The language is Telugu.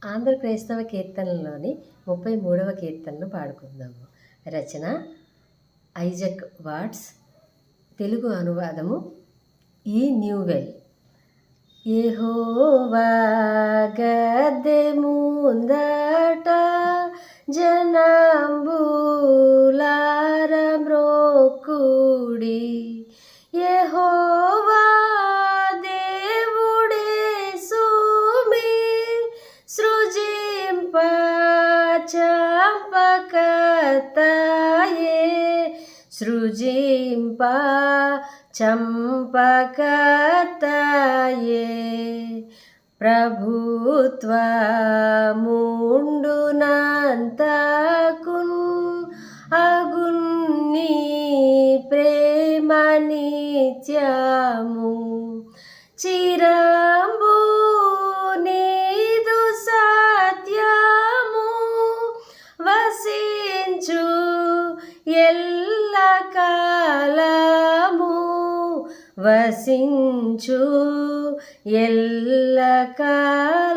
ఆంధ్ర క్రైస్తవ కీర్తనలోని 33వ కీర్తనను పాడుకుందాము. రచన ఐజక్ వాట్స్. తెలుగు అనువాదము ఈ న్యూవెల్. యెహోవా గద్దె ముందట జనంబులార మ్రొక్కుడి. యెహోవా దేవుడే సుమి సృజింప చంపకర్తయే సృజింప చంపకర్తయే. ప్రభుత్వముండునంతకున్ అగున్ని ప్రేమ నిత్యము. చిరంబు నీదు సత్యము వసించు ఎల్ల కాలము వసించు ఎల్ల కాలము.